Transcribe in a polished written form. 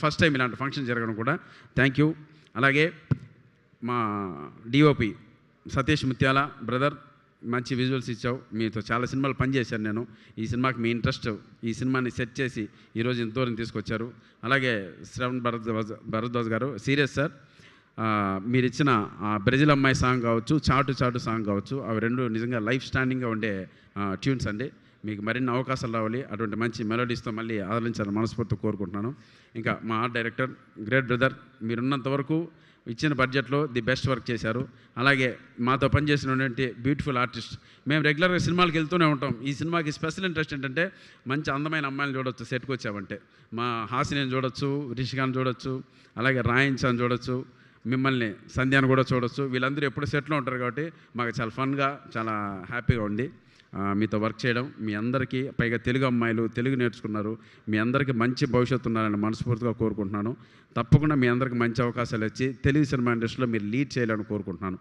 First time ఇలాంటి function జరగడం కూడా థ్యాంక్ యూ. అలాగే మా డిఓపి సతీష్ ముత్యాల బ్రదర్, మంచి విజువల్స్ ఇచ్చావు. మీతో చాలా సినిమాలు పనిచేశాను నేను. ఈ సినిమాకి మీ ఇంట్రెస్ట్, ఈ సినిమాని సెట్ చేసి ఈరోజు ఇంత దూరం తీసుకొచ్చారు. అలాగే శ్రవణ్ భరద్వాజ్ గారు, సీరియస్ సార్, మీరు ఇచ్చిన బ్రెజిల్ అమ్మాయి సాంగ్ కావచ్చు, చాటు చాటు సాంగ్ కావచ్చు, అవి రెండు నిజంగా లైఫ్ స్టాండింగ్గా ఉండే ట్యూన్స్ అండి. మీకు మరిన్ని అవకాశాలు రావాలి, అటువంటి మంచి మెలోడీస్తో మళ్ళీ ఆదరించాలని మనస్ఫూర్తిగా కోరుకుంటున్నాను. ఇంకా మా ఆర్ట్ డైరెక్టర్ గ్రేట్ బ్రదర్, మీరున్నంత వరకు ఇచ్చిన బడ్జెట్లో ది బెస్ట్ వర్క్ చేశారు. అలాగే మాతో పనిచేసినటువంటి బ్యూటిఫుల్ ఆర్టిస్ట్, మేము రెగ్యులర్గా సినిమాలకు వెళ్తూనే ఉంటాం. ఈ సినిమాకి స్పెషల్ ఇంట్రెస్ట్ ఏంటంటే మంచి అందమైన అమ్మాయిని చూడొచ్చు సెట్కి వచ్చామంటే. మా హాసిని చూడొచ్చు, రిషికాని చూడొచ్చు, అలాగే రాయించాన్ని చూడొచ్చు, మిమ్మల్ని సంధ్యాన్ని కూడా చూడొచ్చు. వీళ్ళందరూ ఎప్పుడు సెట్లో ఉంటారు కాబట్టి మాకు చాలా ఫన్గా, చాలా హ్యాపీగా ఉంది మీతో వర్క్ చేయడం. మీ అందరికీ, పైగా తెలుగు అమ్మాయిలు తెలుగు నేర్చుకున్నారు, మీ అందరికీ మంచి భవిష్యత్తు ఉన్నారని మనస్ఫూర్తిగా కోరుకుంటున్నాను. తప్పకుండా మీ అందరికీ మంచి అవకాశాలు ఇచ్చి తెలుగు సినిమా ఇండస్ట్రీలో మీరు లీడ్ చేయాలని కోరుకుంటున్నాను.